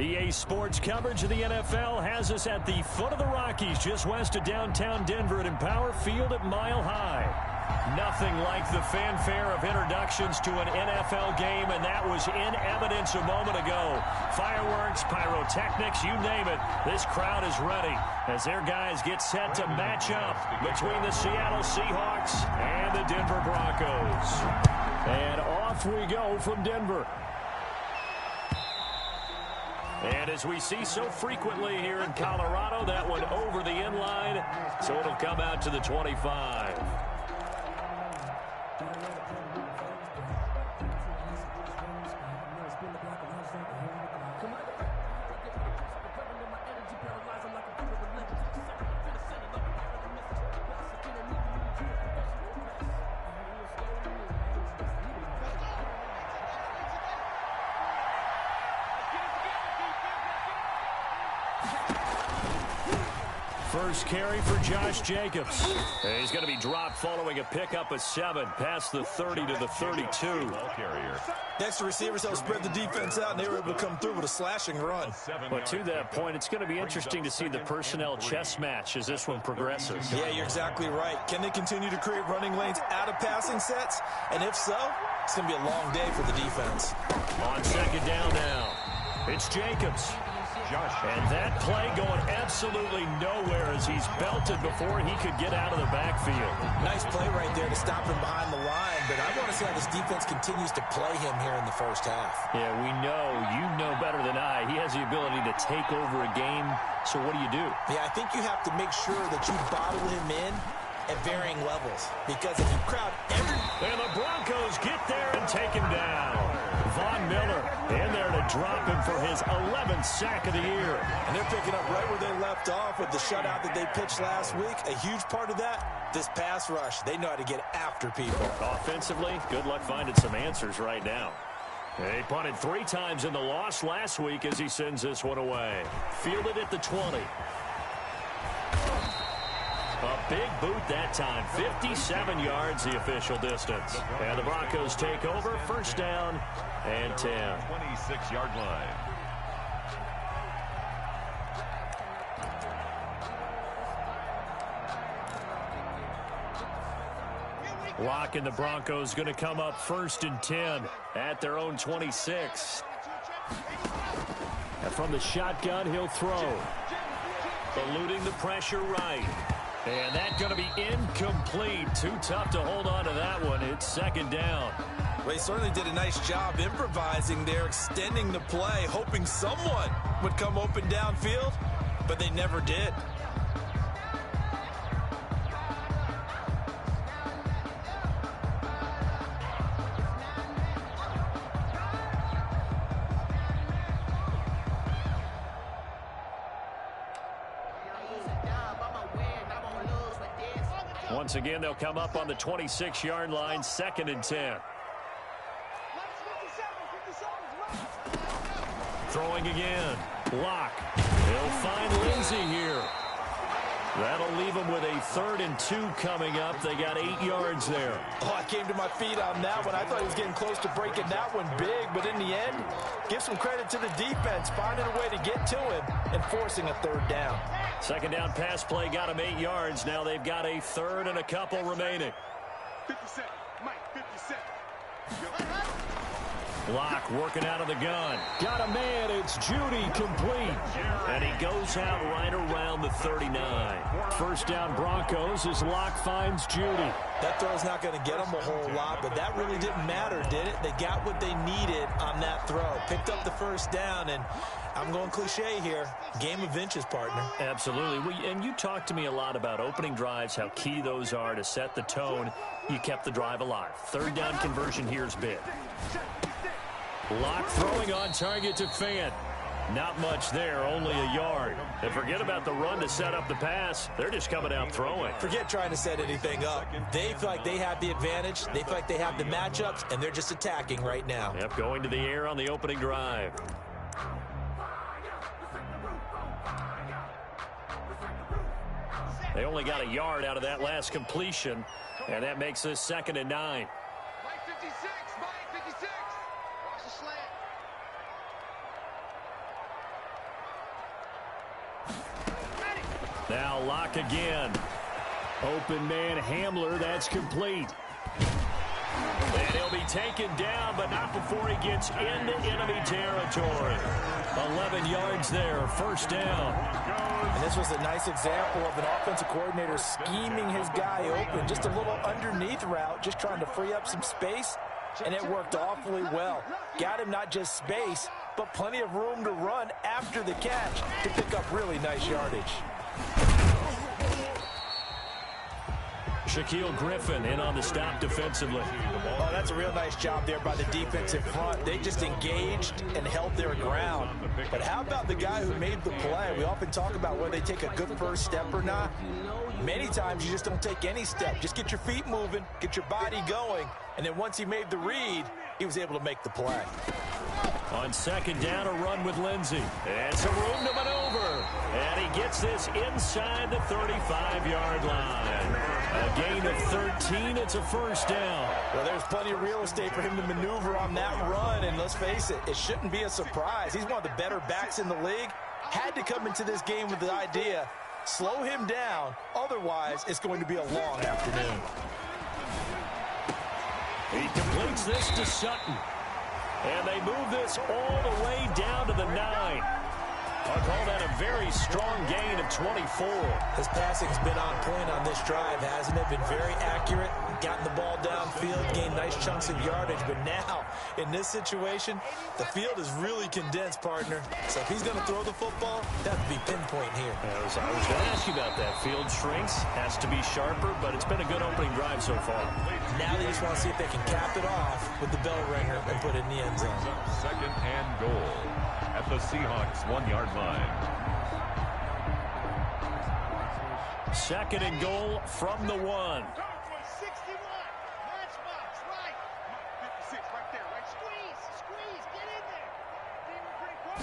EA Sports coverage of the NFL has us at the foot of the Rockies, just west of downtown Denver at Empower Field at Mile High. Nothing like the fanfare of introductions to an NFL game, and that was in evidence a moment ago. Fireworks, pyrotechnics, you name it. This crowd is ready as their guys get set to match up between the Seattle Seahawks and the Denver Broncos. And off we go from Denver. And as we see so frequently here in Colorado, that one over the end line, so it'll come out to the 25. First carry for Josh Jacobs. And he's going to be dropped following a pickup of 7 past the 30 to the 32. Next to receivers, they'll spread the defense out, and they were able to come through with a slashing run. But to that point, it's going to be interesting to see the personnel chess match as this one progresses. Yeah, you're exactly right. Can they continue to create running lanes out of passing sets? And if so, it's going to be a long day for the defense. On second down now, it's Jacobs. And that play going absolutely nowhere as he's belted before he could get out of the backfield. Nice play right there to stop him behind the line, but I want to see how this defense continues to play him here in the first half. Yeah, we know, you know better than I, he has the ability to take over a game, so what do you do? Yeah, I think you have to make sure that you bottle him in at varying levels, because if you crowd every... And the Broncos get there and take him down. Von Miller in there to drop him for his 11th sack of the year. And they're picking up right where they left off with the shutout that they pitched last week. A huge part of that, this pass rush. They know how to get after people. Offensively, good luck finding some answers right now. He punted 3 times in the loss last week as he sends this one away. Fielded at the 20. A big boot that time, 57 yards the official distance. And the Broncos take over, first down and 10. 26-yard line. Locke and the Broncos going to come up first and 10 at their own 26. And from the shotgun, he'll throw. Eluding the pressure right. And that's going to be incomplete. Too tough to hold on to that one. It's second down. Well, he certainly did a nice job improvising there, extending the play, hoping someone would come open downfield, but they never did. Once again, they'll come up on the 26-yard line, second and 10. Throwing again. Locke. He'll find Lindsey here. That'll leave them with a 3rd and 2 coming up. They got 8 yards there. Oh, I came to my feet on that one. I thought he was getting close to breaking that one big, but in the end, give some credit to the defense, finding a way to get to him and forcing a 3rd down. Second down pass play got him 8 yards. Now they've got a 3rd and a couple remaining. 50 seconds. Mike, 50 seconds. Locke working out of the gun. Got a man. It's Judy complete. And he goes out right around the 39. First down Broncos as Locke finds Judy. That throw's not going to get them a whole lot, but that really didn't matter, did it? They got what they needed on that throw. Picked up the first down, and I'm going cliche here. Game of inches, partner. Absolutely. And you talked to me a lot about opening drives, how key those are to set the tone. You kept the drive alive. 3rd down conversion here is big. Locke throwing on target to Fant. Not much there, only a yard. And forget about the run to set up the pass. They're just coming out throwing. Forget trying to set anything up. They feel like they have the advantage. They feel like they have the matchups, and they're just attacking right now. Yep, going to the air on the opening drive. They only got a yard out of that last completion, and that makes this 2nd and 9. Mike 56. Mike 56. Watch the slant. Now Locke again. Open man Hamler, that's complete. And he'll be taken down, but not before he gets into enemy territory. 11 yards there, first down. And this was a nice example of an offensive coordinator scheming his guy open. Just a little underneath route, just trying to free up some space, and it worked awfully well. Got him not just space, but plenty of room to run after the catch to pick up really nice yardage. Shaquill Griffin in on the stop defensively. Oh, that's a real nice job there by the defensive front. They just engaged and held their ground. But how about the guy who made the play? We often talk about whether they take a good first step or not. Many times you just don't take any step. Just get your feet moving, get your body going, and then once he made the read, he was able to make the play. On second down, a run with Lindsey. And some room to maneuver. And he gets this inside the 35-yard line. A gain of 13, it's a first down. Well, there's plenty of real estate for him to maneuver on that run, and let's face it, it shouldn't be a surprise. He's one of the better backs in the league. Had to come into this game with the idea, slow him down, otherwise it's going to be a long afternoon. He completes this to Sutton. And they move this all the way down to the 9. I'll call that a very strong gain of 24. His passing's been on point on this drive, hasn't it? Been very accurate, gotten the ball downfield, gained nice chunks of yardage. But now, in this situation, the field is really condensed, partner. So if he's going to throw the football, that would be pinpoint here. I was going to ask you about that. Field shrinks, has to be sharper, but it's been a good opening drive so far. Now they just want to see if they can cap it off with the bell ringer and put it in the end zone. Second and goal at the Seahawks 1-yard line. Second and goal from the 1. 61. Matchbox, right. 56 right there, right? Squeeze, get in there. Pretty quick.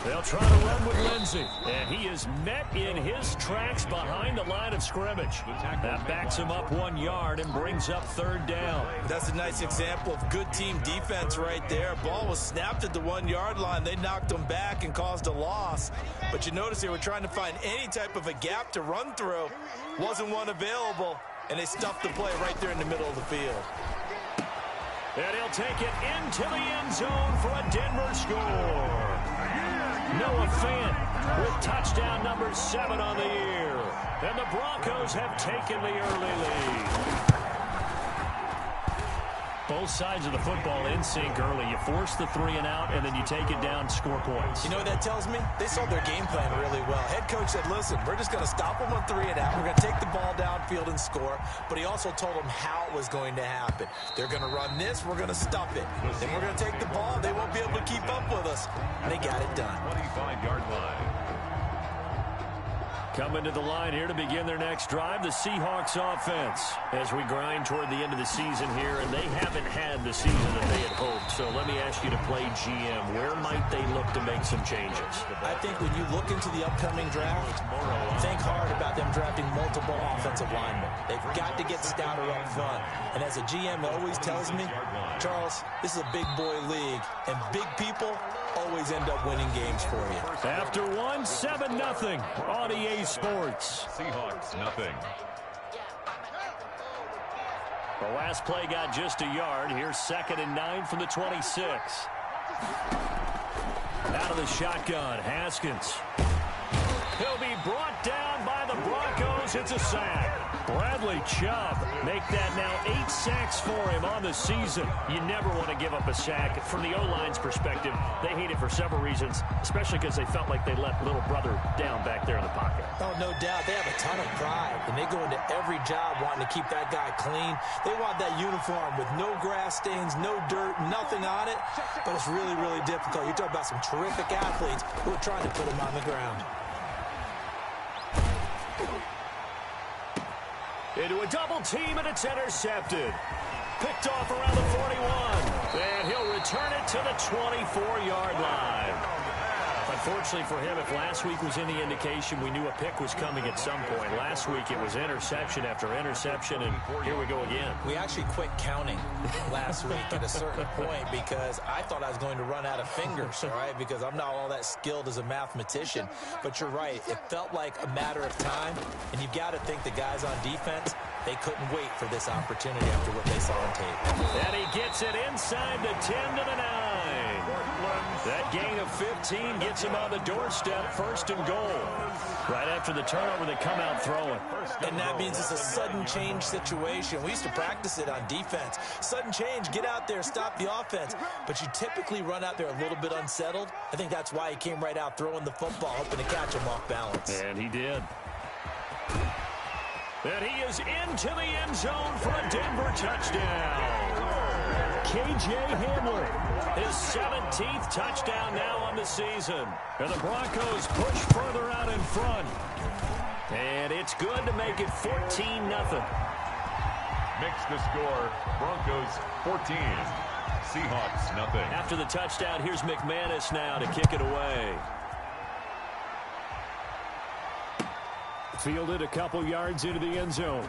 They'll try to run with Lindsey. And he is met in his tracks behind the line of scrimmage. That backs him up 1 yard and brings up third down. That's a nice example of good team defense right there. Ball was snapped at the 1 yard line. They knocked him back and caused a loss. But you notice they were trying to find any type of a gap to run through. Wasn't one available, and they stuffed the play right there in the middle of the field. And he'll take it into the end zone for a Denver score. Noah Fant with touchdown number 7 on the year. And the Broncos have taken the early lead. Both sides of the football in sync early. You force the 3 and out, and then you take it down, score points. You know what that tells me? They saw their game plan really well. Head coach said, listen, we're just going to stop them on 3 and out. We're going to take the ball downfield and score. But he also told them how it was going to happen. They're going to run this. We're going to stuff it. Then we're going to take the ball. They won't be able to keep up with us. And they got it done. 25-yard line. Coming to the line here to begin their next drive, the Seahawks offense. As we grind toward the end of the season here, and they haven't had the season that they had hoped. So let me ask you to play GM. Where might they look to make some changes? I think when you look into the upcoming draft, think hard about them drafting multiple offensive linemen. They've got to get stouter up front. And as a GM always tells me, Charles, this is a big boy league, and big people always end up winning games for you. After 1, 7-0 on EA Sports. Seahawks, nothing. The last play got just a yard. Here's 2nd and 9 from the 26. Out of the shotgun, Haskins. He'll be brought down by the Broncos. It's a sack. Bradley Chubb make that now 8 sacks for him on the season. You never want to give up a sack. From the O-line's perspective, they hate it for several reasons, especially because they felt like they let little brother down back there in the pocket. Oh, no doubt. They have a ton of pride, and they go into every job wanting to keep that guy clean. They want that uniform with no grass stains, no dirt, nothing on it, but it's really, really difficult. You're talking about some terrific athletes who are trying to put him on the ground. Into a double team, and it's intercepted. Picked off around the 41. And he'll return it to the 24-yard line. Unfortunately for him, if last week was any indication, we knew a pick was coming at some point. Last week it was interception after interception, and here we go again. We actually quit counting last week at a certain point because I thought I was going to run out of fingers, all right, because I'm not all that skilled as a mathematician. But you're right. It felt like a matter of time, and you've got to think the guys on defense, they couldn't wait for this opportunity after what they saw on tape. And he gets it inside the 10 to the 9. That gain of 15 gets him on the doorstep, 1st and goal. Right after the turnover, they come out throwing. And that means it's a sudden change situation. We used to practice it on defense. Sudden change, get out there, stop the offense. But you typically run out there a little bit unsettled. I think that's why he came right out throwing the football, hoping to catch him off balance. And he did. And he is into the end zone for a Denver touchdown. K.J. Hamler, his 17th touchdown now on the season. And the Broncos push further out in front. And it's good to make it 14-0. Makes the score, Broncos 14, Seahawks nothing. After the touchdown, here's McManus now to kick it away. Fielded a couple yards into the end zone.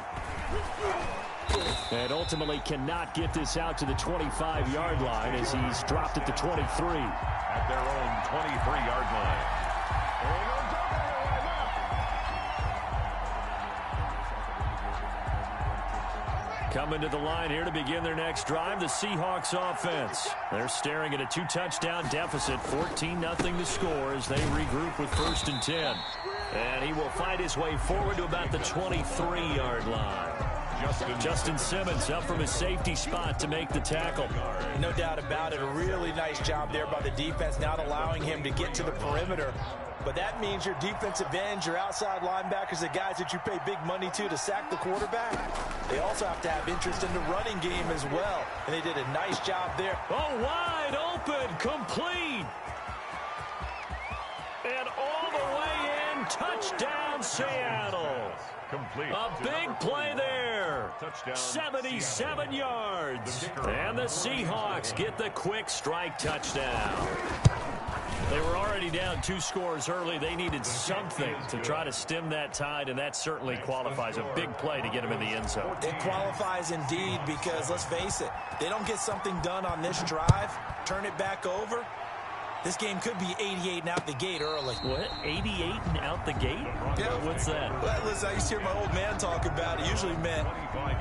And ultimately cannot get this out to the 25-yard line as he's dropped at the 23. At their own 23-yard line. Coming to the line here to begin their next drive, the Seahawks offense. They're staring at a 2-touchdown deficit, 14-0 to score as they regroup with 1st and 10. And he will fight his way forward to about the 23-yard line. Justin Simmons up from his safety spot to make the tackle. No doubt about it. A really nice job there by the defense, not allowing him to get to the perimeter. But that means your defensive ends, your outside linebackers, the guys that you pay big money to sack the quarterback. They also have to have interest in the running game as well. And they did a nice job there. Oh, wide open, complete. And all the way in, touchdown Seattle. Complete. A big play there. 77 yards. And the Seahawks get the quick strike touchdown. They were already down 2 scores early. They needed something to try to stem that tide, and that certainly qualifies. A big play to get them in the end zone. It qualifies indeed because, let's face it, they don't get something done on this drive, turn it back over, this game could be 88 and out the gate early. What? 88 and out the gate? Yeah. What's that? Well, listen, I used to hear my old man talk about it. Usually meant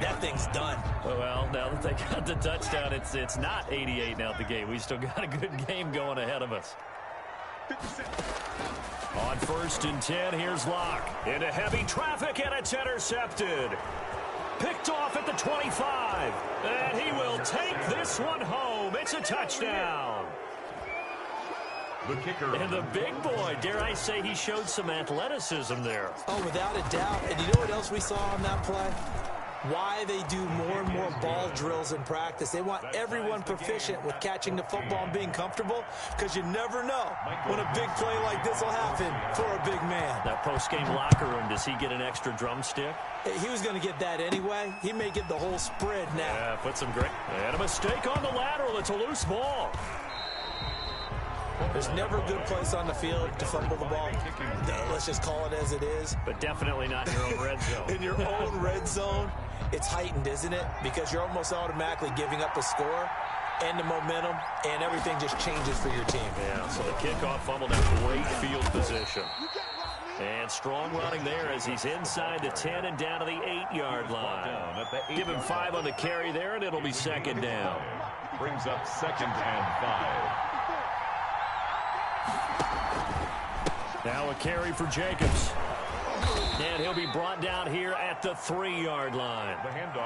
that thing's done. Well, now that they got the touchdown, it's not 88 and out the gate. We still got a good game going ahead of us. On 1st and 10, here's Locke. Into heavy traffic, and it's intercepted. Picked off at the 25. And he will take this one home. It's a touchdown. The kicker. And the big boy, dare I say, he showed some athleticism there. Oh, without a doubt. And you know what else we saw on that play? Why they do more and more ball drills in practice. They want everyone proficient with catching the football and being comfortable, because you never know when a big play like this will happen for a big man. That post-game locker room, does he get an extra drumstick? He was going to get that anyway. He may get the whole spread now. Yeah, put some great. And a mistake on the lateral. It's a loose ball. There's never a good place on the field to fumble the ball. Let's just call it as it is. But definitely not in your own red zone. In your own red zone, it's heightened, isn't it? Because you're almost automatically giving up a score and the momentum, and everything just changes for your team. Yeah, so the kickoff fumbled out. Great field position. And strong running there as he's inside the 10 and down to the 8-yard line. Give him 5 on the carry there, and it'll be 2nd down. Brings up 2nd and 5. Now a carry for Jacobs. And he'll be brought down here at the 3-yard line.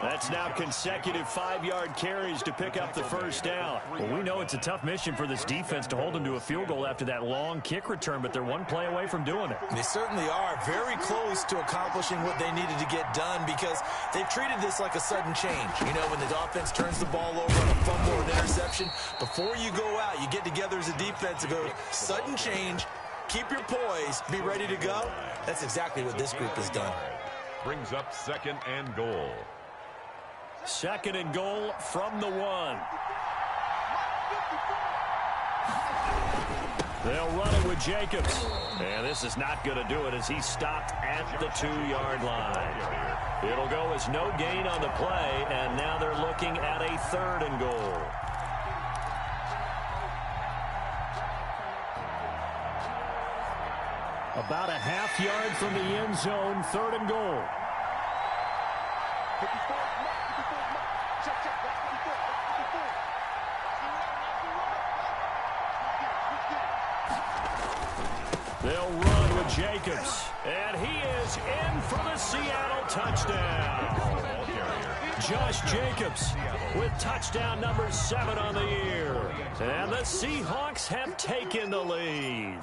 That's now consecutive 5-yard carries to pick up the 1st down. Well, we know it's a tough mission for this defense to hold them to a field goal after that long kick return, but they're one play away from doing it. They certainly are very close to accomplishing what they needed to get done, because they've treated this like a sudden change. You know, when the offense turns the ball over on a fumble or an interception, before you go out, you get together as a defense and go, sudden change, keep your poise, be ready to go. That's exactly what this group has done. Brings up 2nd and goal. 2nd and goal from the 1. They'll run it with Jacobs. And this is not going to do it as he's stopped at the 2-yard line. It'll go as no gain on the play, and now they're looking at a 3rd and goal. About a half-yard from the end zone, 3rd and goal. They'll run with Jacobs, and he is in for the Seattle touchdown. Josh Jacobs with touchdown number 7 on the year. And the Seahawks have taken the lead.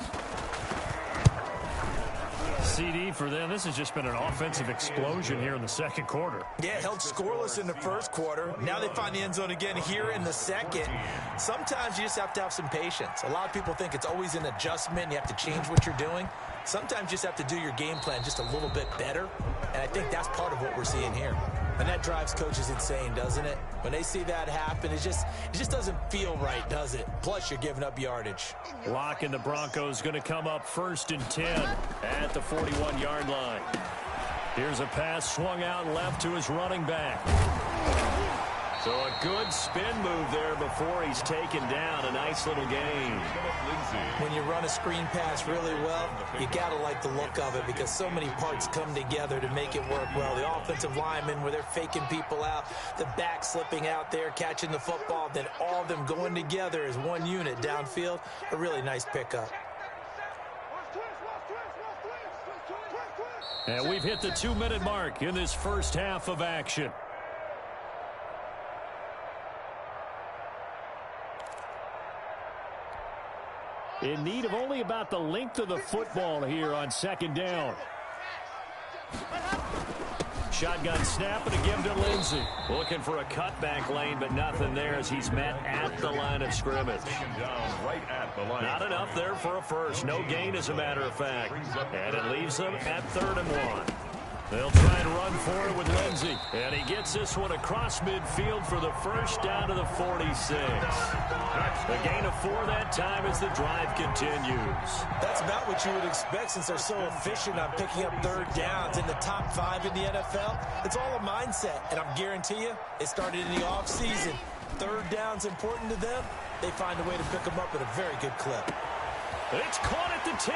CD for them. This has just been an offensive explosion here in the second quarter. Yeah, held scoreless in the first quarter. Now they find the end zone again here in the second. Sometimes you just have to have some patience. A lot of people think it's always an adjustment. You have to change what you're doing. Sometimes you just have to do your game plan just a little bit better. And I think that's part of what we're seeing here. And that drives coaches insane, doesn't it? When they see that happen, it just doesn't feel right, does it? Plus, you're giving up yardage. Lock and the Broncos going to come up 1st and 10 at the 41-yard line. Here's a pass swung out left to his running back. So a good spin move there before he's taken down. A nice little gain. When you run a screen pass really well, you got to like the look of it because so many parts come together to make it work well. The offensive linemen, where they're faking people out, the back slipping out there, catching the football, then all of them going together as one unit downfield. A really nice pickup. And we've hit the 2-minute mark in this first half of action. In need of only about the length of the football here on 2nd down. Shotgun snap and a give to Lindsey. Looking for a cutback lane, but nothing there as he's met at the line of scrimmage. Not enough there for a first. No gain, as a matter of fact. And it leaves them at 3rd and 1. They'll try and run for it with Lindsey. And he gets this one across midfield for the first down to the 46. A gain of 4 that time as the drive continues. That's about what you would expect since they're so efficient on picking up 3rd downs in the top 5 in the NFL. It's all a mindset, and I'm guarantee you it started in the offseason. 3rd down's important to them. They find a way to pick them up at a very good clip. It's caught at the 10.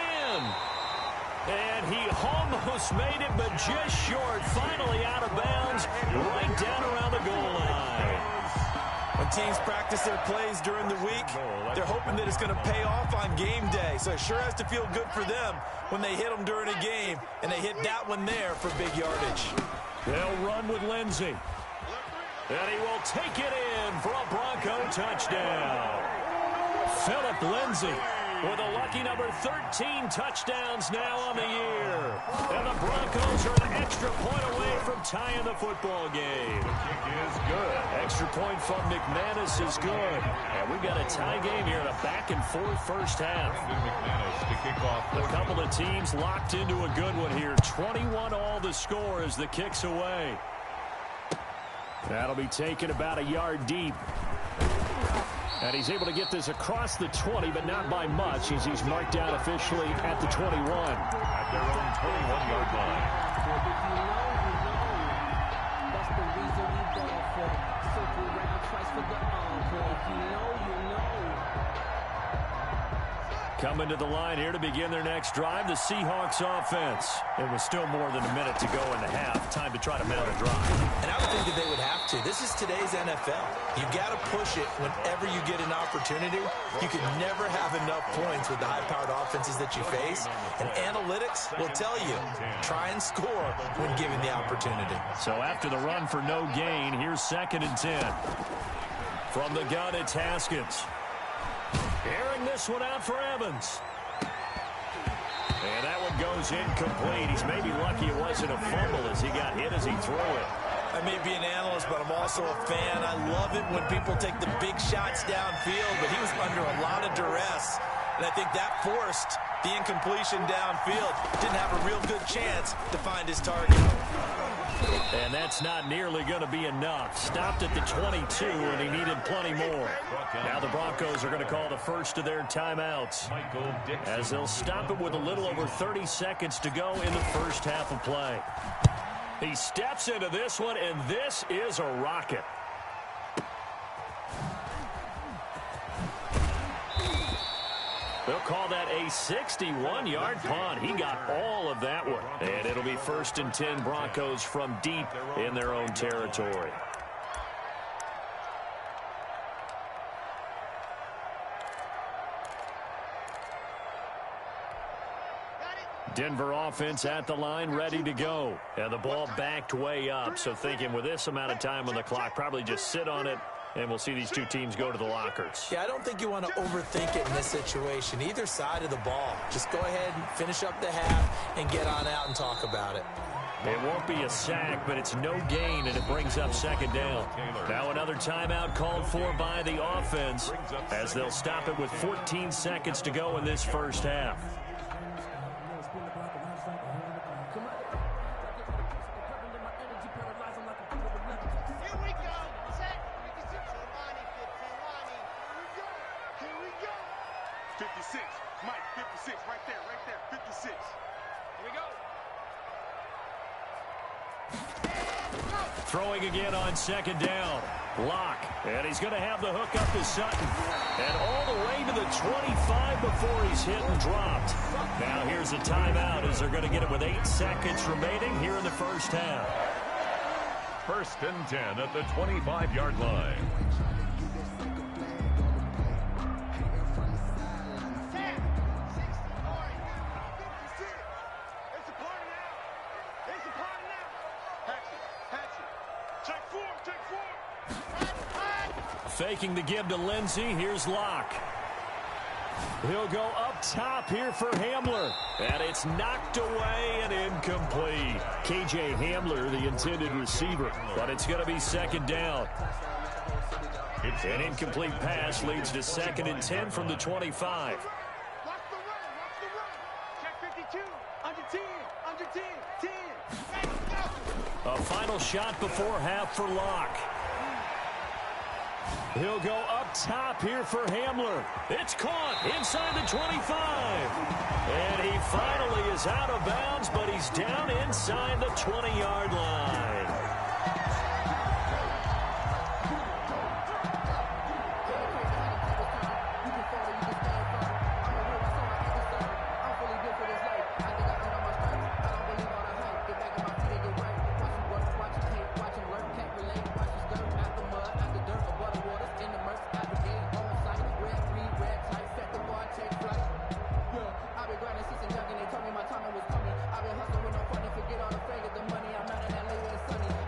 And he almost made it, but just short. Finally out of bounds, right down around the goal line. When teams practice their plays during the week, they're hoping that it's going to pay off on game day. So it sure has to feel good for them when they hit them during a game, and they hit that one there for big yardage. They'll run with Lindsey. And he will take it in for a Bronco touchdown. Philip Lindsey with a lucky number 13 touchdowns now on the year. And the Broncos are an extra point away from tying the football game. The kick is good. Extra point from McManus is good. And we've got a tie game here in a back-and-forth first half. McManus to kick off. A couple of teams locked into a good one here. 21 all the score as the kick's away. That'll be taken about a yard deep. And he's able to get this across the 20, but not by much as he's marked down officially at the 21. At their own 21-yard line. That's the reason we go for circle round twice for the encore. If you know, you know. Coming to the line here to begin their next drive, the Seahawks offense. It was still more than a minute to go in the half. Time to try to mount a drive. And I would think that they would have to. This is today's NFL. You got to push it whenever you get an opportunity. You can never have enough points with the high-powered offenses that you face. And analytics will tell you, try and score when given the opportunity. So after the run for no gain, here's 2nd and 10. From the gun, it's Haskins. Airing this one out for Evans. And that one goes incomplete. He's maybe lucky it wasn't a fumble as he got hit as he threw it. I may be an analyst, but I'm also a fan. I love it when people take the big shots downfield, but he was under a lot of duress. And I think that forced The incompletion downfield. Didn't have a real good chance to find his target. And that's not nearly going to be enough. Stopped at the 22, and he needed plenty more. Now the Broncos are going to call the first of their timeouts, as they'll stop it with a little over 30 seconds to go in the first half of play. He steps into this one, and this is a rocket. They'll call that a 61-yard punt. He got all of that one. And it'll be 1st and 10 Broncos from deep in their own territory. Denver offense at the line, ready to go. And the ball backed way up. So thinking with this amount of time on the clock, probably just sit on it. And we'll see these two teams go to the lockers. Yeah, I don't think you want to overthink it in this situation. Either side of the ball. Just go ahead and finish up the half and get on out and talk about it. It won't be a sack, but it's no gain, and it brings up 2nd down. Now another timeout called for by the offense, as they'll stop it with 14 seconds to go in this first half. Throwing again on 2nd down. Locke. And he's going to have the hook up to Sutton. And all the way to the 25 before he's hit and dropped. Now here's a timeout as they're going to get it with 8 seconds remaining here in the first half. 1st and 10 at the 25-yard line. Faking the give to Lindsey. Here's Locke. He'll go up top here for Hamler. And it's knocked away and incomplete. KJ Hamler, the intended receiver. But it's going to be 2nd down. An incomplete pass leads to 2nd and 10 from the 25. A final shot before half for Locke. He'll go up top here for Hamler. It's caught inside the 25. And he finally is out of bounds, but he's down inside the 20-yard line. Told me my timing was coming. I've been hustling with no fun to forget all the faggots, the money I'm out in LA where it's sunny.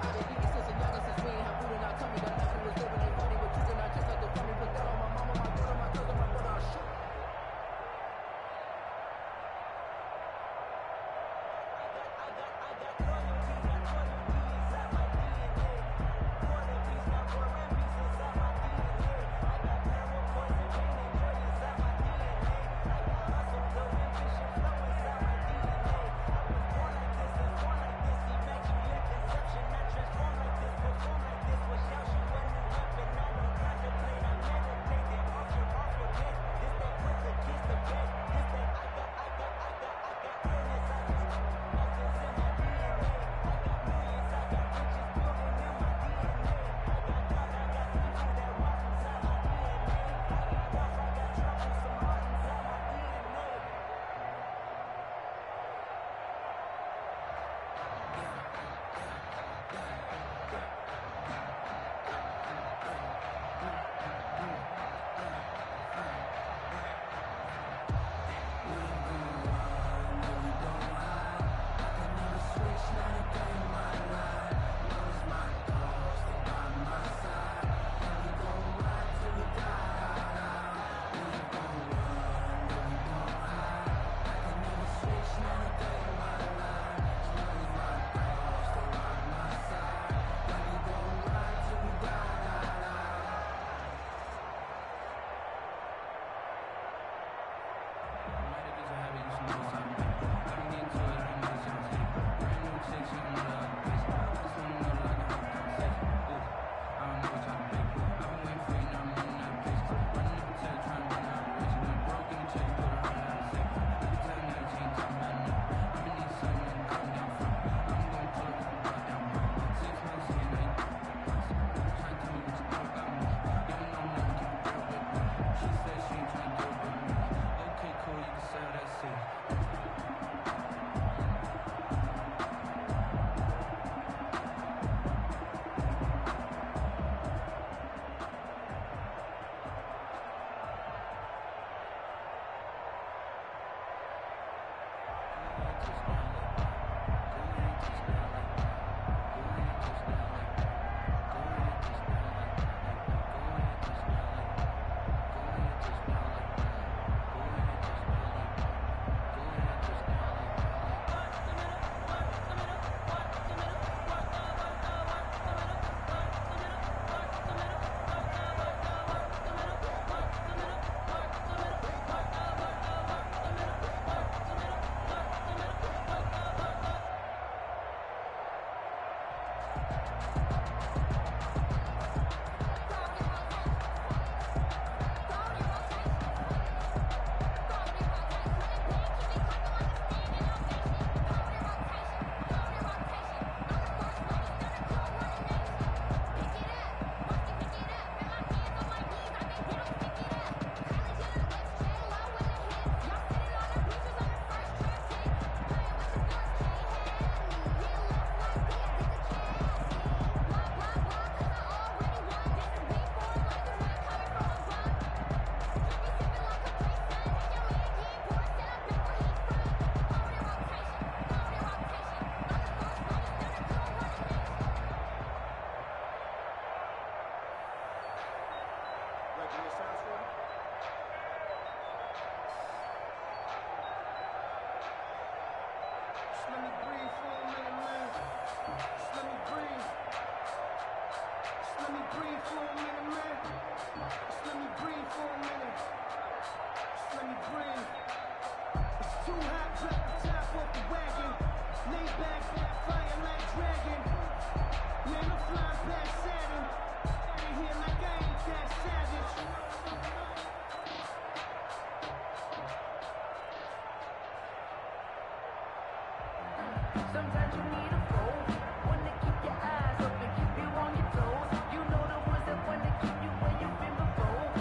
Sometimes you need a goal, one to keep your eyes open, keep you on your toes. You know the ones that want to keep you where you've been before.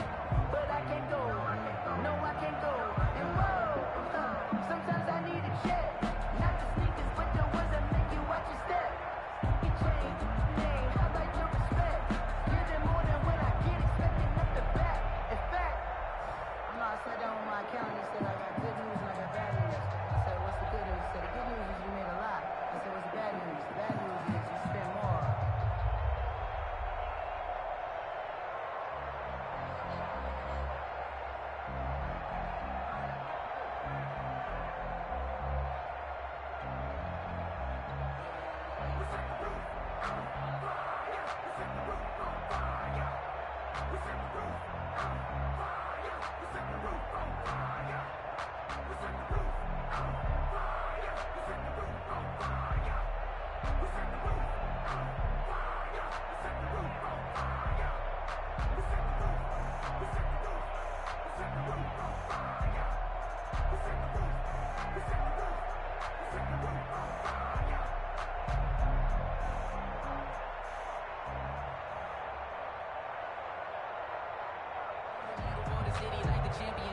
But I can't go, no I can't go. And whoa, sometimes I need a check. Not the sneakers, but the ones that make you watch your step. You change, name, how about your respect? Giving more than what I get, expecting up the back. In fact, I sat down with my accountant and said I got good news and I got bad news. I said, what's the good news? He said, the good news is you made a lot. I said, what's the bad news? The bad news is you spent more. City like the champion.